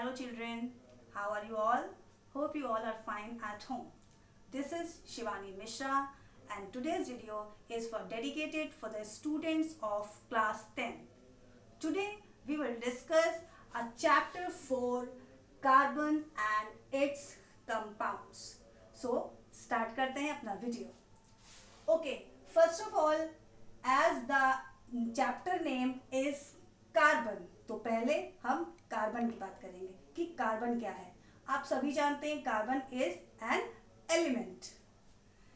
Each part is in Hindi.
Hello children, how are you all? Hope you all are fine at home. This is Shivani Mishra and today's video is dedicated for the students of class 10. Today we will discuss a chapter 4 carbon and its compounds. So start करते हैं अपना video. Okay, first of all, as the chapter name is carbon, तो पहले हम कार्बन की बात करेंगे कि कार्बन क्या है. आप सभी जानते हैं carbon is an element.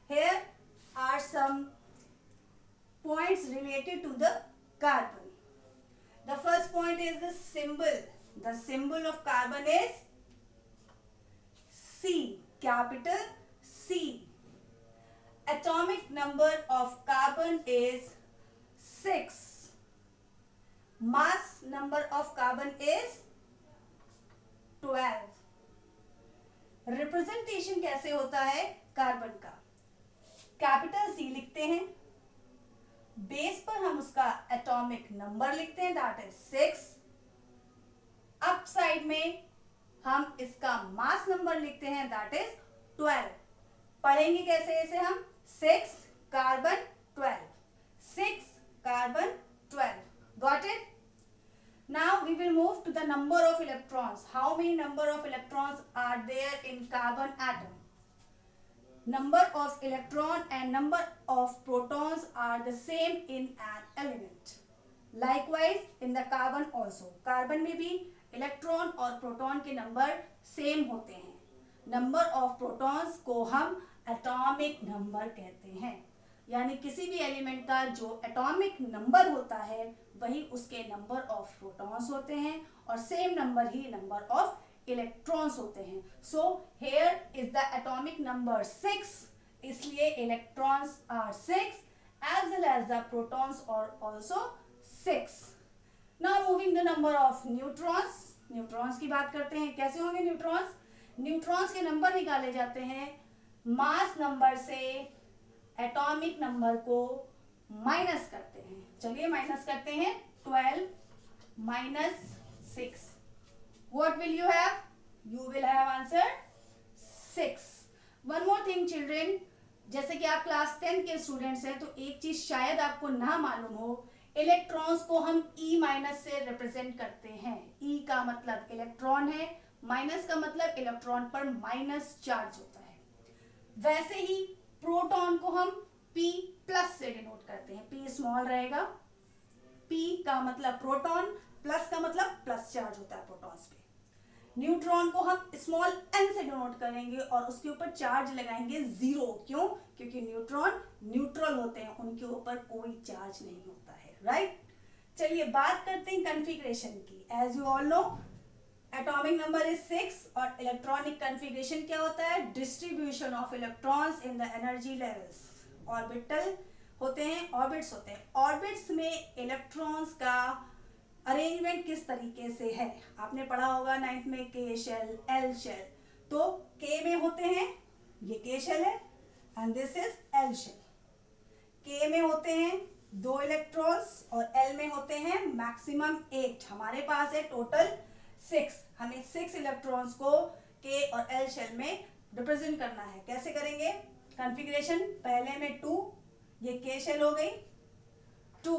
Here are some points related to the carbon. The first point is the symbol. The symbol of carbon is C, capital C. Atomic number of carbon is 6. Mass number of carbon is 12. Representation कैसे होता है कार्बन का? कैपिटल सी लिखते हैं, बेस पर हम उसका एटॉमिक नंबर लिखते हैं, दैट इज 6. अप साइड में हम इसका मास नंबर लिखते हैं, दैट इज 12. पढ़ेंगे कैसे इसे हम? 6 carbon 12, 6 carbon 12. Got it? Now we will move to the number of electrons. How many number of electrons are there in carbon atom? Number of electron and number of protons are the same in an element. Likewise in the carbon also. Carbon में भी इलेक्ट्रॉन और प्रोटॉन के नंबर सेम होते हैं. नंबर ऑफ प्रोटॉन्स को हम एटॉमिक नंबर कहते हैं. यानी किसी भी एलिमेंट का जो एटॉमिक नंबर होता है वही उसके नंबर ऑफ प्रोटॉन्स होते हैं और सेम नंबर ही नंबर ऑफ इलेक्ट्रॉन्स होते हैं. So here is the atomic number 6, इसलिए electrons are 6 as well as the protons are also 6. Now moving the number of neutrons. Neutrons की बात करते हैं. कैसे होंगे न्यूट्रॉन्स? न्यूट्रॉन्स के नंबर निकाले जाते हैं मास नंबर से एटॉमिक नंबर को माइनस करते हैं. चलिए माइनस करते हैं. 12 minus 6. What will you have? You will have answer 6. One more thing children, जैसे कि आप क्लास 10 के स्टूडेंट्स हैं तो एक चीज शायद आपको ना मालूम हो, इलेक्ट्रॉन्स को हम E माइनस से रिप्रेजेंट करते हैं. E का मतलब इलेक्ट्रॉन है, माइनस का मतलब इलेक्ट्रॉन पर माइनस चार्ज होता है. वैसे ही प्रोटॉन को हम P प्लस से डिनोट करते हैं. P स्मॉल रहेगा. P का मतलब प्रोटॉन, प्लस का मतलब प्लस चार्ज होता है प्रोटॉन्स पे. न्यूट्रॉन को हम स्मॉल n से डिनोट करेंगे और उसके ऊपर चार्ज लगाएंगे 0. क्यों? क्योंकि न्यूट्रॉन न्यूट्रल होते हैं, उनके ऊपर कोई चार्ज नहीं होता है. राइट? चलिए बात करते हैं कन्फिग्रेशन की. As you all know atomic number is 6 और इलेक्ट्रॉनिक कन्फिग्रेशन क्या होता है? Distribution of electrons in the energy levels. Orbital होते हैं, ऑर्बिट्स होते हैं. ऑर्बिट्स में इलेक्ट्रॉन्स का अरेंजमेंट किस तरीके से है? आपने पढ़ा होगा 9th में के शेल, एल शेल. तो के में होते हैं, ये के शेल है and this is L shell. K में होते हैं 2 इलेक्ट्रॉन्स और एल में होते हैं मैक्सिमम 8. हमारे पास है टोटल 6. हमें 6 इलेक्ट्रॉन्स को के और एल शेल में रिप्रेजेंट करना है. कैसे करेंगे कॉन्फ़िगरेशन? पहले में 2, ये के शेल हो गई 2.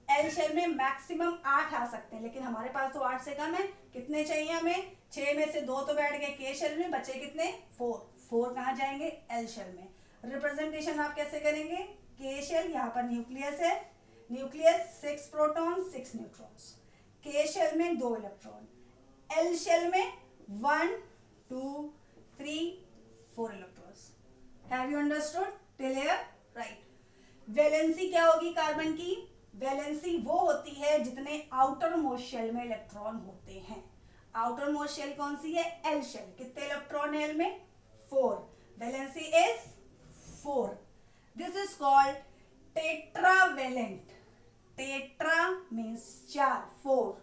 एल शेल में मैक्सिमम 8 आ सकते हैं, लेकिन हमारे पास तो 8 से कम है. कितने चाहिए हमें? 6 में से 2 तो बैठ गए के शेल में, बचे कितने? 4 कहाँ जाएंगे? एल शेल में. रिप्रेजेंटेशन आप कैसे करेंगे? के शेल, यहाँ पर न्यूक्लियस है, न्यूक्लियस 6 प्रोटॉन 6 न्यूट्रॉन्स. के शेल में 2 इलेक्ट्रॉन, एल शेल में 1 2 3 4 electrons. Have you understood till here? Right. Valency क्या होगी कार्बन की? वैलेंसी वो होती है जितने आउटर मोस्ट शेल में इलेक्ट्रॉन होते हैं. आउटर मोस्ट शेल कौन सी है? L shell. कितने इलेक्ट्रॉन है एल में? 4. Valency is 4. This is called tetravalent. Tetra means 4, 4.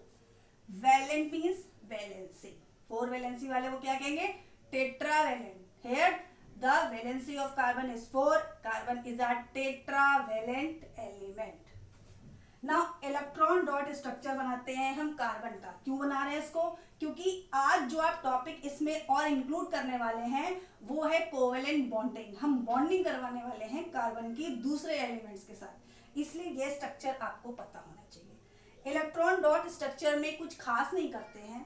Valent means valency. 4 valency वाले वो क्या कहेंगे? Tetravalent. Here the valency of carbon is 4. Carbon is a tetravalent element. Now electron dot dot structure बनाते हैं हम कार्बन का। क्यों बना रहे हैं इसको? क्योंकि आज जो आप टॉपिक इसमें और इंक्लूड करने वाले हैं वो है कोवेलेंट बॉन्डिंग। हम बॉन्डिंग करवाने वाले हैं कार्बन की दूसरे एलिमेंट्स के साथ, इसलिए ये स्ट्रक्चर आपको पता होना चाहिए। इलेक्ट्रॉन डॉट स्ट्रक्चर में कुछ खास नहीं करते हैं,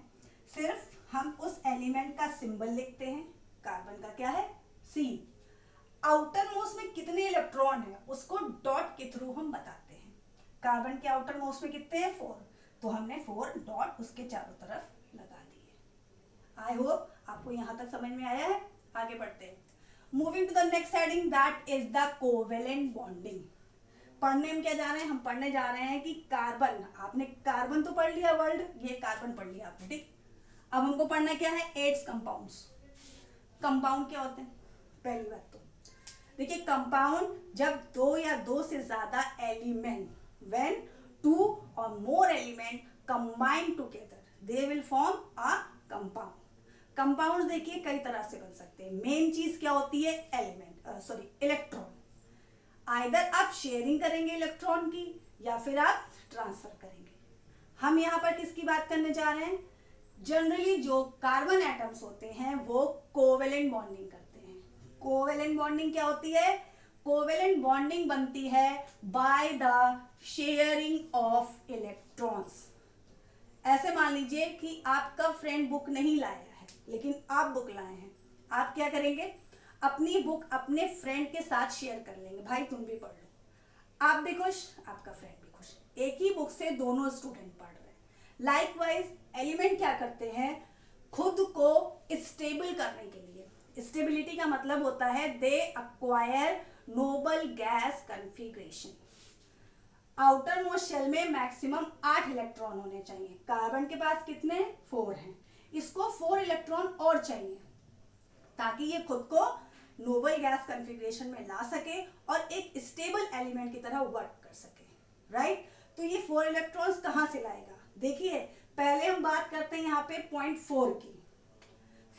सिर्फ हम उस एलिमेंट का सिंबल लिखते हैं। कार्बन का क्या है? C। आउटर मोस्ट में कितने इलेक्ट्रॉन है उसको डॉट के थ्रू हम बताते हैं। कार्बन के आउटर मोस्ट में कितने हैं? 4, तो हमने 4 डॉट उसके चारों तरफ लगा दिए। आई होप आपको यहां तक समझ में आया है। आगे बढ़ते हैं। Moving to the next heading, that is the covalent bonding. पढ़ने में क्या जा रहे हैं? हम पढ़ने जा रहे हैं कि कार्बन, आपने कार्बन तो पढ़ लिया वर्ल्ड, ये कार्बन पढ़ लिया आपने, ठीक। अब हमको पढ़ना क्या है? 8 कंपाउंड्स। कंपाउंड क्या होते हैं? पहली बात तो देखिए, कंपाउंड जब 2 या 2 से ज्यादा एलिमेंट, व्हेन 2 और मोर element combine together they will form a compound. Compounds देखिए कई तरह से बन सकते हैं। मेन चीज क्या होती है? इलेक्ट्रॉन। आइदर आप शेयरिंग करेंगे इलेक्ट्रॉन की या फिर आप ट्रांसफर करेंगे। हम यहाँ पर किसकी बात करने जा रहे हैं? जनरली जो कार्बन एटम्स होते हैं वो कोवेलेंट बॉन्डिंग करते हैं। कोवेलेंट बॉन्डिंग क्या होती है? कोवेलेंट बॉन्डिंग बनती है by the sharing of electrons. ऐसे मान लीजिए कि आपका फ्रेंड बुक नहीं लाया है लेकिन आप बुक लाए हैं, आप क्या करेंगे? अपनी बुक अपने फ्रेंड के साथ शेयर कर लेंगे, भाई तुम भी पढ़ लो। आप भी खुश, आपका फ्रेंड भी खुश, एक ही बुक से दोनों स्टूडेंट पढ़ रहे हैं। लाइकवाइज एलिमेंट क्या करते हैं? खुद को स्टेबल करने के लिए, स्टेबिलिटी का मतलब होता है they acquire noble gas configuration. Outer most shell में मैक्सिमम 8 इलेक्ट्रॉन होने चाहिए। कार्बन के पास कितने? 4 हैं। इसको 4 इलेक्ट्रॉन और चाहिए ताकि ये खुद को नोबल गैस कॉन्फ़िगरेशन में ला सके और एक स्टेबल एलिमेंट की तरह वर्क कर सके, राइट। तो ये 4 इलेक्ट्रॉन्स कहां से लाएगा? देखिए पहले हम बात करते हैं यहाँ पे पॉइंट 4 की।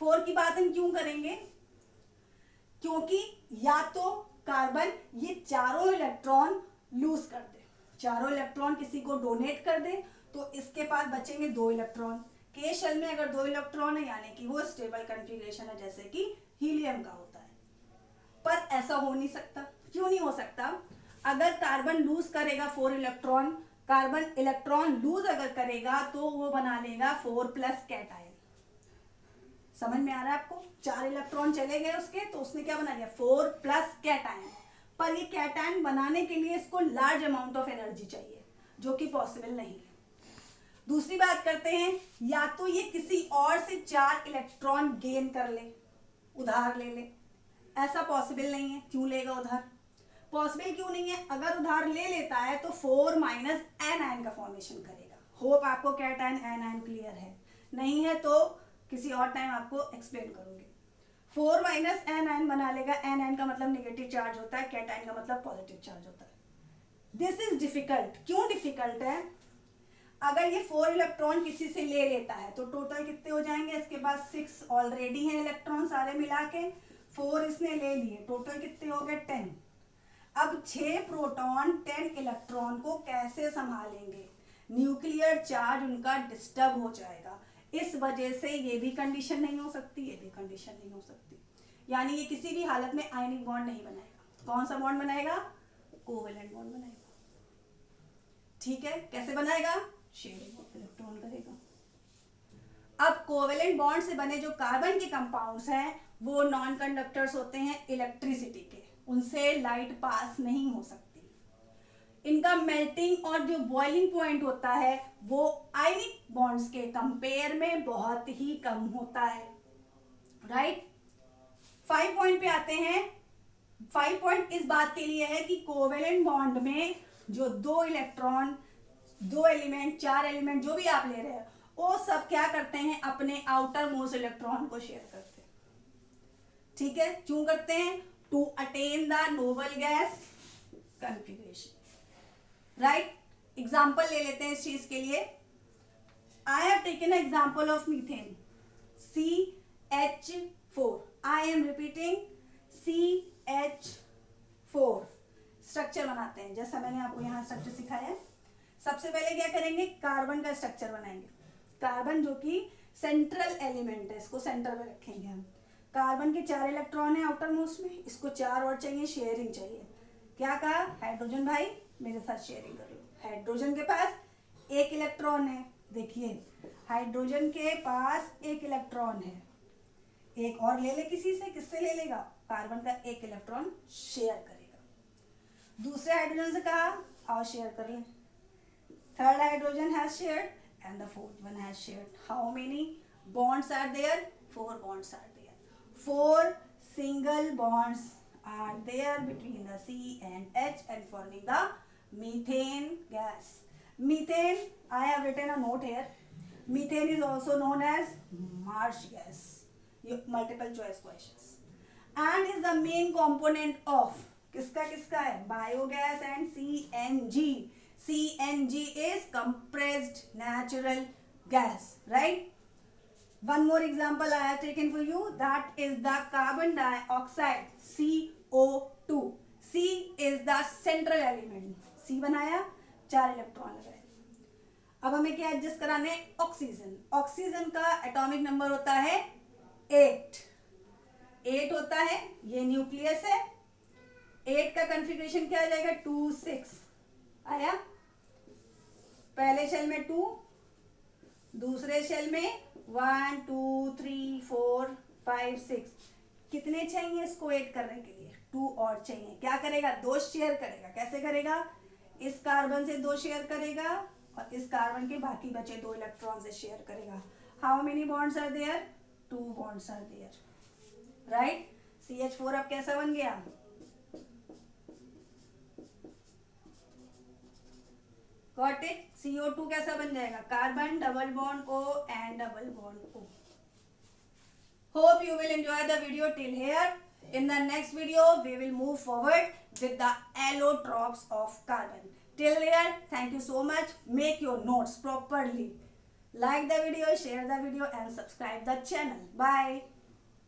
4 की बात हम क्यों करेंगे? क्योंकि या तो कार्बन ये चारों इलेक्ट्रॉन लूज कर दे, चारों इलेक्ट्रॉन किसी को डोनेट कर दे, तो इसके पास बचेंगे 2 इलेक्ट्रॉन। के शेल में अगर 2 इलेक्ट्रॉन है यानी कि वो स्टेबल कॉन्फ़िगरेशन है, जैसे कि हीलियम का होता है। पर ऐसा हो नहीं सकता। क्यों नहीं हो सकता? अगर कार्बन लूज करेगा 4 इलेक्ट्रॉन, कार्बन इलेक्ट्रॉन लूज अगर करेगा तो वो बना लेगा 4 प्लस कैटायन। समझ में आ रहा है आपको? 4 इलेक्ट्रॉन चले गए उसके, तो उसने क्या बना लिया? 4 प्लस कैटायन। पर ये कैटायन बनाने के लिए इसको लार्ज अमाउंट ऑफ एनर्जी चाहिए, जो कि पॉसिबल नहीं है। दूसरी बात करते हैं, या तो ये किसी और से 4 इलेक्ट्रॉन गेन कर ले, उधार ले ले। ऐसा पॉसिबल नहीं है। क्यों लेगा उधार? पॉसिबल क्यों नहीं है? अगर उधार ले लेता है तो 4 माइनस एनायन का फॉर्मेशन करेगा। होप आपको कैटायन एनायन क्लियर है। नहीं है तो किसी और टाइम आपको एक्सप्लेन करूंगी। 4 माइनस एनायन बना लेगा। एनायन का मतलब नेगेटिव चार्ज होता है, कैटायन का मतलब पॉजिटिव चार्ज होता है। This is difficult. क्यों डिफिकल्ट है? अगर ये 4 इलेक्ट्रॉन किसी से ले लेता है तो टोटल कितने हो जाएंगे? इसके पास 6 ऑलरेडी हैं इलेक्ट्रॉन सारे मिला के, 4 इसने ले लिए, टोटल कितने हो गए? 10। अब 6 प्रोटॉन 10 इलेक्ट्रॉन को कैसे संभालेंगे? न्यूक्लियर चार्ज उनका डिस्टर्ब हो जाएगा। इस वजह से ये भी कंडीशन नहीं हो सकती, ये भी कंडीशन नहीं हो सकती। यानी ये किसी भी हालत में आयनिक बॉन्ड नहीं बनाएगा। कौन सा बॉन्ड बनाएगा? कोवेलेंट बॉन्ड बनाएगा। ठीक है, कैसे बनाएगा? शेयरिंग ऑफ इलेक्ट्रॉन करेगा। अब कोवेलेंट बॉन्ड से बने जो कार्बन के कंपाउंड्स हैं वो नॉन कंडक्टर्स होते हैं इलेक्ट्रिसिटी के, उनसे लाइट पास नहीं हो सकती। इनका मेल्टिंग और जो बॉइलिंग पॉइंट होता है वो आयनिक बॉन्ड्स के कंपेयर में बहुत ही कम होता है, राइट। 5 पॉइंट पे आते हैं। 5 पॉइंट इस बात के लिए है कि कोवेलेंट बॉन्ड में जो 2 इलेक्ट्रॉन, 2 एलिमेंट, 4 एलिमेंट जो भी आप ले रहे हैं वो सब क्या करते हैं? अपने आउटर मोस्ट इलेक्ट्रॉन को शेयर करते हैं। ठीक है, क्यों करते हैं? To attain the noble gas configuration, right. Example ले लेते हैं इस चीज के लिए। I have taken example of methane, CH4। I am repeating, CH4। Structure बनाते हैं जैसा मैंने आपको यहाँ स्ट्रक्चर सिखाया है। सबसे पहले क्या करेंगे, कार्बन का स्ट्रक्चर बनाएंगे। कार्बन जो कि सेंट्रल एलिमेंट है, इसको सेंटर में रखेंगे हम। कार्बन के 4 इलेक्ट्रॉन है आउटर मोस्ट में, इसको 4 और चाहिए, शेयरिंग चाहिए। क्या कहा, हाइड्रोजन भाई मेरे साथ शेयरिंग कर लो। हाइड्रोजन के पास 1 इलेक्ट्रॉन है, देखिए हाइड्रोजन के पास 1 इलेक्ट्रॉन है, एक और ले ले किसी से, किससे ले लेगा, कार्बन का 1 इलेक्ट्रॉन शेयर करेगा। दूसरे हाइड्रोजन से कहा आओ शेयर कर लें। Third hydrogen has shared and the fourth one has shared. How many bonds are there, 4 bonds are there, 4 single bonds are there between the C and H and forming the methane gas. Methane, I have written a note here. Methane is also known as marsh gas. Multiple choice questions. And is the main component of किसका है, biogas and CNG. CNG is compressed natural gas, right? One more example I have taken for you, that is the carbon dioxide, CO2. C is the central element. C बनाया, 4 इलेक्ट्रॉन लगाए। अब हमें क्या एडजस्ट कराने, ऑक्सीजन। ऑक्सीजन का एटॉमिक नंबर होता है 8 होता है, ये न्यूक्लियस है। 8 का कॉन्फ़िगरेशन क्या आ जाएगा, 2 6 आया। पहले शेल में 2, दूसरे शेल में 1 2 3 4 5 6। कितने चाहिए इसको ऐड करने के लिए, 2 और चाहिए। क्या करेगा, 2 शेयर करेगा। कैसे करेगा, इस कार्बन से 2 शेयर करेगा और इस कार्बन के बाकी बचे 2 इलेक्ट्रॉन से शेयर करेगा। How many bonds are there, 2 bonds are there, right. CH4 अब कैसा बन गया, गॉट इट। CO2 कैसा बन जाएगा, carbon double bond O and double bond O. Hope you will enjoy the video till here. In the next video, we will move forward with the allotropes of carbon. Till there, thank you so much. Make your notes properly. Like the video, share the video and subscribe the channel. Bye.